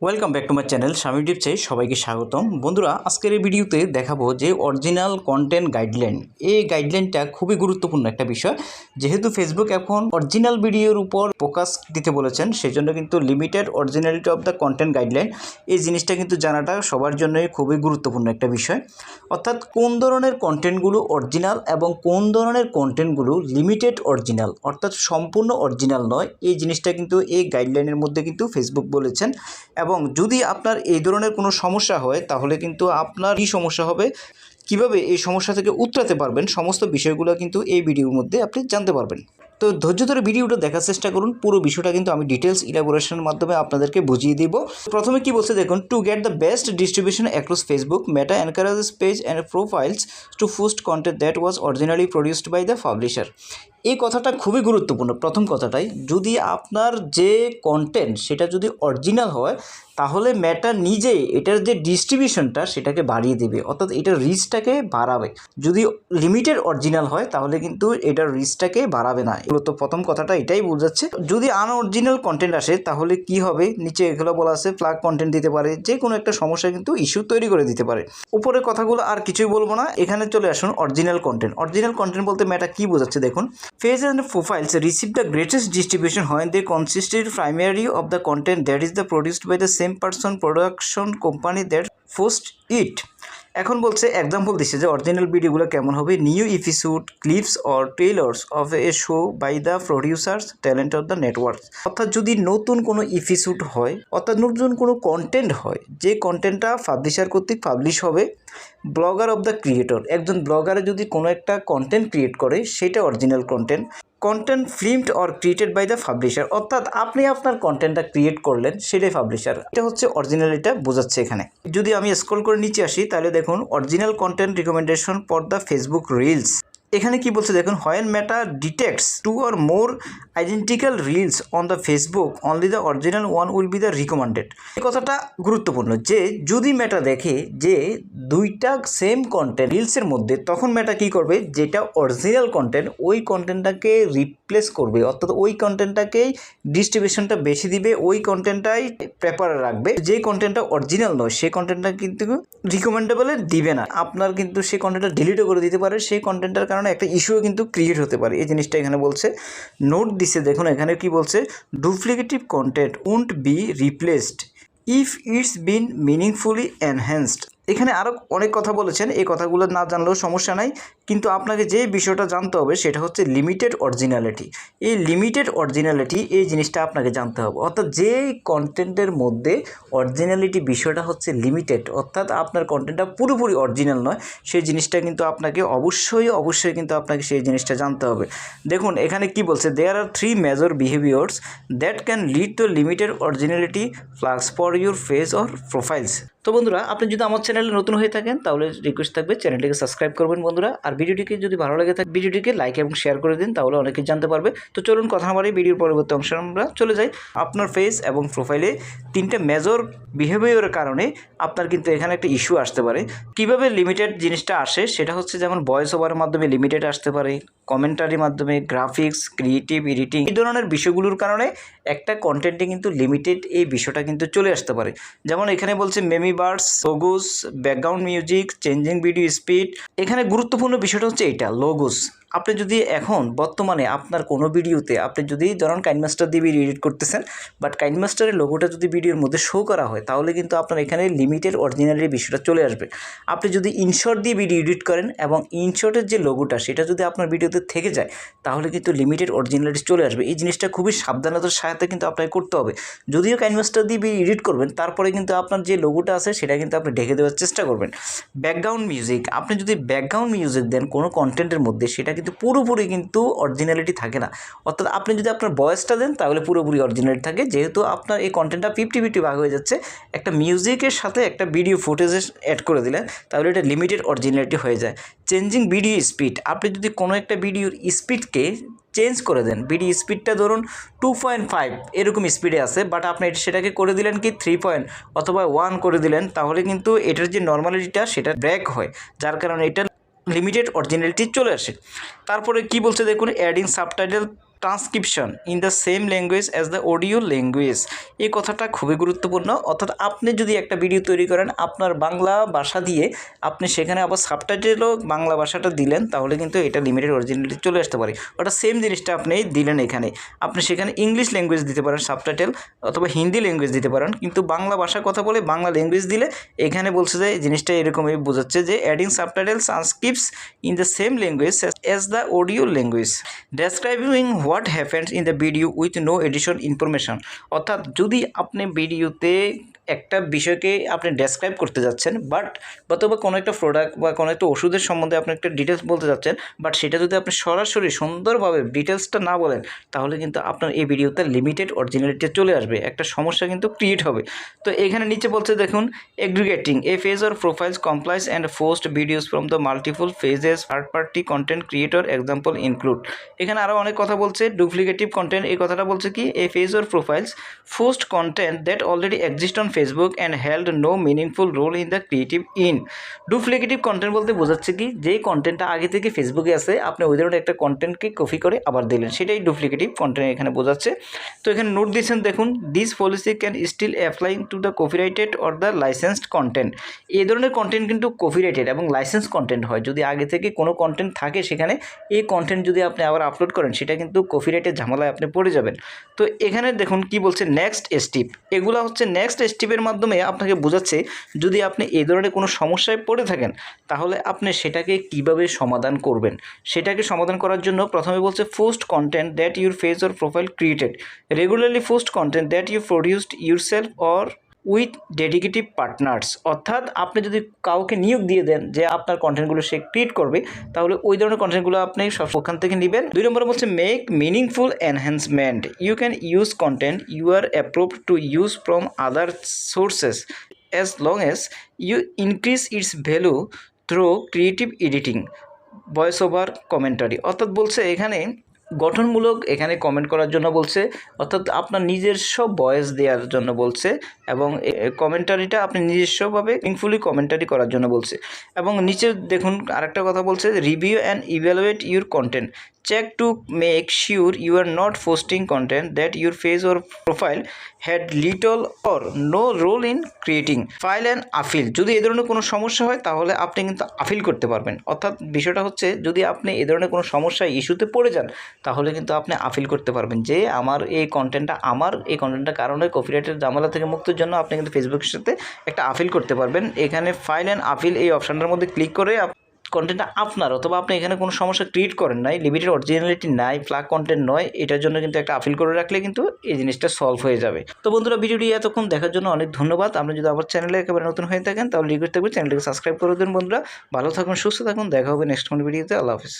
Welcome back to my channel স্বামী টিপসে সবাইকে স্বাগতম। বন্ধুরা, আজকের এই ভিডিওতে দেখাবো যে অরিজিনাল কন্টেন্ট গাইডলাইন। এই গাইডলাইনটা খুবই গুরুত্বপূর্ণ একটা বিষয়, যেহেতু ফেসবুক এখন অরিজিনাল ভিডিওর উপর ফোকাস দিতে বলেছেন, সেই জন্য কিন্তু limited originality of the content guideline এই জিনিসটা কিন্তু জানাটা সবার জন্যই খুবই গুরুত্বপূর্ণ একটা বিষয়। অর্থাৎ কোন ধরনের কন্টেন্টগুলো অরিজিনাল এবং কোন ধরনের কন্টেন্টগুলো লিমিটেড অরিজিনাল, অর্থাৎ সম্পূর্ণ অরিজিনাল নয়, এই জিনিসটা কিন্তু এই গাইডলাইনের মধ্যে কিন্তু ফেসবুক বলেছেন। এবং যদি আপনার এই ধরনের কোনো সমস্যা হয় তাহলে কিন্তু আপনার কী সমস্যা হবে, কিভাবে এই সমস্যা থেকে উতরাতে পারবেন, সমস্ত বিষয়গুলো কিন্তু এই ভিডিওর মধ্যে আপনি জানতে পারবেন। তো ধৈর্য ধরে ভিডিওটা দেখার চেষ্টা করুন। পুরো বিষয়টা কিন্তু আমি ডিটেলস ইলাবোরেশনের মাধ্যমে আপনাদেরকে বুঝিয়ে দিব। প্রথমে কি বলছে দেখুন, to get the best distribution across Facebook, Meta encourages pages and profiles to post content that was originally produced by the publisher. এই কথাটা খুবই গুরুত্বপূর্ণ। প্রথম কথাটাই, যদি আপনার যে কন্টেন্ট সেটা যদি অরিজিনাল হয় তাহলে মেটা নিজেই এটার যে ডিস্ট্রিবিউশনটা সেটাকে বাড়িয়ে দেবে, অর্থাৎ এটার রিচটাকে বাড়াবে। যদি লিমিটেড অরিজিনাল হয় তাহলে কিন্তু এটার রিচটাকে বাড়াবে না। মূলত প্রথম কথাটা এটাই বোঝাচ্ছে। যদি আনঅরিজিনাল কন্টেন্ট আসে তাহলে কি হবে, নিচে এগুলো বলা আছে, ফ্ল্যাগ কন্টেন্ট দিতে পারে, যে কোনো একটা সমস্যা কিন্তু ইস্যু তৈরি করে দিতে পারে। উপরের কথাগুলো আর কিছুই বলবো না, এখানে চলে আসুন অরিজিনাল কন্টেন্ট। অরিজিনাল কন্টেন্ট বলতে মেটা কি বোঝাচ্ছে দেখুন, Pages and profiles receive the greatest distribution when they consisted primarily of the content that is the produced by the same person, production company that posts it. এখন বলছে example দিচ্ছে যে original ভিডিওগুলো কেমন হবে, new episode, clips or trailers of a show by the producers, talent of the network. অর্থাৎ যদি নতুন কোনো এপিসোড হয়, অর্থাৎ নতুন কোনো কন্টেন্ট হয়, যে কন্টেন্টটা পাবলিশার কর্তৃক পাবলিশ হবে, ব্লগার অফ দ্য ক্রিয়েটর, একজন ব্লগারে যদি কোনো একটা কন্টেন্ট ক্রিয়েট করে সেটা original content. Content filmed or created by the publisher, অর্থাৎ আপনি আপনার কন্টেন্টটা ক্রিয়েট করলেন, সেটাই পাবলিশার। এটা হচ্ছে অরিজিনালিটা বোঝাচ্ছে এখানে। যদি আমি স্ক্রল করে নিচে আসি তাহলে দেখুন original content recommendation for the Facebook reels. এখানে কি বলছে দেখুন, when Meta detects two or more identical reels on the Facebook, only the original one will be the recommended. এই কথাটা গুরুত্বপূর্ণ, যে যদি মেটা দেখে যে দুইটা সেম কন্টেন্ট রিলসের মধ্যে, তখন মেটা কি করবে, যেটা অরিজিনাল কন্টেন্ট ওই কন্টেন্টটাকে রিপ্লেস করবে, অর্থাৎ ওই কন্টেন্টটাকেই ডিস্ট্রিবিউশনটা বেশি দিবে, ওই কন্টেন্টটাই পেপারে রাখবে। যে কন্টেন্টটা অরিজিনাল নয় সেই কন্টেন্টটা কিন্তু রিকমেন্ডেবলে দিবে না, আপনার কিন্তু সেই কন্টেন্টটা ডিলিটও করে দিতে পারে, সেই কন্টেন্টটার কারণে একটা ইস্যুও কিন্তু ক্রিয়েট হতে পারে। এই জিনিসটা এখানে বলছে। নোট দিছে দেখুন, এখানে কি বলছে, duplicative content won't be replaced if it's been meaningfully enhanced. এখানে আরও অনেক কথা বলেছেন, এই কথাগুলো না জানলেও সমস্যা নাই, কিন্তু আপনাকে যে বিষয়টা জানতে হবে সেটা হচ্ছে লিমিটেড অরিজিনালিটি। এই লিমিটেড অরিজিনালিটি এই জিনিসটা আপনাকে জানতে হবে, অর্থাৎ যে কন্টেন্টের মধ্যে অরিজিনালিটি বিষয়টা হচ্ছে লিমিটেড, অর্থাৎ আপনার কন্টেন্টটা পুরোপুরি অরিজিনাল নয়, সেই জিনিসটা কিন্তু আপনাকে অবশ্যই কিন্তু আপনাকে সেই জিনিসটা জানতে হবে। দেখুন এখানে কি বলছে, দেয়ার আর 3 major behaviours that can lead to limited originality flags for your page or profiles. তো বন্ধুরা, আপনি যদি আমার চ্যানেলে নতুন হয়ে থাকেন তাহলে রিকোয়েস্ট থাকবে চ্যানেলটিকে সাবস্ক্রাইব করবেন বন্ধুরা, আর ভিডিওটিকে যদি ভালো লাগে থাকে ভিডিওটিকে লাইক এবং শেয়ার করে দিন, তাহলে অনেকে জানতে পারবে। তো চলুন কথা আমার এই ভিডিওর পরবর্তী অংশে আমরা চলে যাই। আপনার ফেস এবং প্রোফাইলে 3টে মেজর বিহেভিয়ারের কারণে আপনার কিন্তু এখানে একটা ইস্যু আসতে পারে। কিভাবে লিমিটেড জিনিসটা আসে সেটা হচ্ছে, যেমন ভয়েস ওভারের মাধ্যমে লিমিটেড আসতে পারে, কমেন্টারির মাধ্যমে, গ্রাফিক্স, ক্রিয়েটিভ, এডিটিং, এই ধরনের বিষয়গুলোর কারণে একটা কন্টেন্টে কিন্তু লিমিটেড এই বিষয়টা কিন্তু চলে আসতে পারে। যেমন এখানে বলছে Mamy birds, logos, background music, changing video speed. এখানে গুরুত্বপূর্ণ বিষয়টা হচ্ছে এটা লোগোস। আপনি যদি এখন বর্তমানে আপনার কোনো ভিডিওতে আপনি যদি ধরুন কাইনমাস্টার দিয়ে ভিডিও এডিট করতেছেন, বাট কাইনমাস্টারের লোগোটা যদি ভিডিওর মধ্যে শো করা হয় তাহলে কিন্তু আপনার এখানে লিমিটেড অরিজিনালিটির বিষয়টা চলে আসবে। আপনি যদি ইনশর্ট দিয়ে ভিডিও এডিট করেন এবং ইনশর্টের যে লোগোটা সেটা যদি আপনার ভিডিওতে থেকে যায় তাহলে কিন্তু লিমিটেড অরিজিনালিটি চলে আসবে। এই জিনিসটা খুবই সাবধানতার সাথে কিন্তু আপনাকে করতে হবে। যদিও কাইনমাস্টার দিয়ে ভিডিও এডিট করবেন, তারপরে কিন্তু আপনার যে লোগোটা আছে সেটা কিন্তু আপনি ঢেকে দেওয়ার চেষ্টা করবেন। ব্যাকগ্রাউন্ড মিউজিক, আপনি যদি ব্যাকগ্রাউন্ড মিউজিক দেন কোনো কন্টেন্টের মধ্যে, সেটা কিন্তু পুরোপুরি কিন্তু অরিজিনালিটি থাকে না। অর্থাৎ আপনি যদি আপনার ভয়েসটা দেন তাহলে পুরোপুরি অরিজিনালিটি থাকে, যেহেতু আপনার এই কন্টেন্টটা 50-50 ভাগ হয়ে যাচ্ছে। একটা মিউজিকের সাথে একটা ভিডিও ফুটেজে অ্যাড করে দিলেন তাহলে এটা লিমিটেড অরিজিনালিটি হয়ে যায়। চেঞ্জিং ভিডিও স্পিড, আপনি যদি কোনো একটা ভিডিওর স্পিডকে চেঞ্জ করে দেন, ভিডিও স্পিডটা ধরুন 2.5 এরকম স্পিডে আছে, বাট আপনি সেটাকে করে দিলেন কি 3 অথবা 1 করে দিলেন, তাহলে কিন্তু এটার যে নর্মালিটিটা সেটা ব্রেক হয়, যার কারণে এটা লিমিটেড অরিজিনালিটি চলে আসে। তারপরে কি বলছে দেখুন, adding subtitle transcription in the same language as the audio language. এই কথাটা খুবই গুরুত্বপূর্ণ। অর্থাৎ আপনি যদি একটা ভিডিও তৈরি করেন আপনার বাংলা ভাষা দিয়ে, আপনি সেখানে আবার সাবটাইটেলও বাংলা ভাষাটা দিলেন, তাহলে কিন্তু এটা লিমিটেড অরিজিনালিটি চলে আসতে পারে। ওটা সেম জিনিসটা আপনি দিলেন এখানে, আপনি সেখানে ইংলিশ ল্যাঙ্গুয়েজ দিতে পারেন সাবটাইটেল, অথবা হিন্দি ল্যাঙ্গুয়েজ দিতে পারেন, কিন্তু বাংলা ভাষার কথা বলে বাংলা ল্যাঙ্গুয়েজ দিলে এখানে বলছে যে জিনিসটা এরকমই বোঝাচ্ছে যে adding subtitle transcripts in the same language as the audio language, describing what happens in the video with no addition information. অর্থাৎ যদি আপনি ভিডিওতে একটা বিষয়কে আপনি ডেসক্রাইব করতে যাচ্ছেন, অথবা কোনো একটা প্রোডাক্ট বা কোনো একটা ওষুধের সম্বন্ধে আপনি একটা ডিটেলস বলতে যাচ্ছেন, বাট সেটা যদি আপনি সরাসরি সুন্দরভাবে ডিটেলসটা না বলেন, তাহলে কিন্তু আপনার এই ভিডিওতে লিমিটেড অরিজিনালিটি চলে আসবে, একটা সমস্যা কিন্তু ক্রিয়েট হবে। তো এখানে নিচে বলছে দেখুন, aggregating a page or profiles compile and post videos from the multiple pages third party content creator example include. এখানে আরও অনেক কথা বলছে। ডুপ্লিকেটিভ কন্টেন্ট, এই কথাটা বলছে কি, a page or profiles post content that already exist on Facebook and held no meaningful role in the creative in. Duplicative content বলতে বোঝাচ্ছে কি, যেই কন্টেন্টটা আগে থেকে ফেসবুকে আছে আপনি ওই ধরনের একটা কন্টেন্টকে কপি করে আবার দিলেন, সেটাই ডুপ্লিকেটিভ কন্টেন্ট এখানে বোঝাচ্ছে। তো এখানে নোট দিয়েছেন দেখুন, this policy can still applying to the copyrighted or the licensed content. এই ধরনের কন্টেন্ট কিন্তু কপিরাইটেড এবং লাইসেন্স কন্টেন্ট হয়। যদি আগে থেকে কোনো কন্টেন্ট থাকে সেখানে, এই কন্টেন্ট যদি আপনি আবার আপলোড করেন, সেটা কিন্তু কপিরাইটের ঝামেলায় আপনি পড়ে যাবেন। তো এখানে দেখুন কি বলছে, নেক্সট স্টেপ। এগুলো হচ্ছে নেক্সট স্টেপের মাধ্যমে আপনাকে বোঝাচ্ছে যদি আপনি এই ধরনের কোনো সমস্যায় পড়ে থাকেন, তাহলে আপনি সেটাকে কিভাবে সমাধান করবেন। সেটাকে সমাধান করার জন্য প্রথমে বলছে, post content that your page or profile created, regularly post content that you produced yourself or with dedicated partners. অর্থাৎ আপনি যদি কাউকে নিয়োগ দিয়ে দেন যে আপনার কন্টেন্টগুলো সে ক্রিয়েট করবে, তাহলে ওই ধরনের কন্টেন্টগুলো আপনি সব ওখান থেকে নেবেন। 2 নম্বরে বলছে, make meaningful enhancement, you can use content you are approved to use from other sources as long as you increase its value through creative editing, voice over commentary. অর্থাৎ বলছে এখানে গঠনমূলক এখানে কমেন্ট করার জন্য বলছে, অর্থাৎ আপনার নিজস্ব ভয়েস দেওয়ার জন্য বলছে, এবং কমেন্টারিটা আপনি নিজস্বভাবে মিনিংফুলি কমেন্টারি করার জন্য বলছে। এবং নিচে দেখুন আরেকটা কথা বলছে, review and evaluate your content, check to make sure you are not posting content that your page or profile had little or no role in creating. File and appeal, যদি এই ধরনের কোনো সমস্যা হয় তাহলে আপনি কিন্তু আপিল করতে পারবেন। অর্থাৎ বিষয়টা হচ্ছে, যদি আপনি এই ধরনের কোনো সমস্যায় ইস্যুতে পড়ে যান, তাহলে কিন্তু আপনি আপিল করতে পারবেন যে আমার এই কন্টেন্টটার কারণে কপিরাইটের ঝামেলা থেকে মুক্তির জন্য আপনি কিন্তু ফেসবুকের সাথে একটা আপিল করতে পারবেন। এখানে ফাইল অ্যান্ড আপিল এই অপশানটার মধ্যে ক্লিক করে কন্টেন্টটা আপনার, অথবা আপনি এখানে কোনো সমস্যা ক্রিয়েট করেন নাই, লিমিটেড অরিজিনালিটি নাই, ফ্ল্যাগ কন্টেন্ট নয়, এটার জন্য কিন্তু একটা আপিল করে রাখলে কিন্তু এই জিনিসটা সলভ হয়ে যাবে। তো বন্ধুরা, ভিডিওটি এতক্ষণ দেখার জন্য অনেক ধন্যবাদ। আপনি যদি আমার চ্যানেলে একেবারে নতুন হয়ে থাকেন, তাহলে রিকোয়েস্ট থাকবে চ্যানেলটিকে সাবস্ক্রাইব করে দেন। বন্ধুরা ভালো থাকুন, সুস্থ থাকুন, দেখা হবে নেক্সট কোনো ভিডিওতে। আল্লাহ হাফিজ।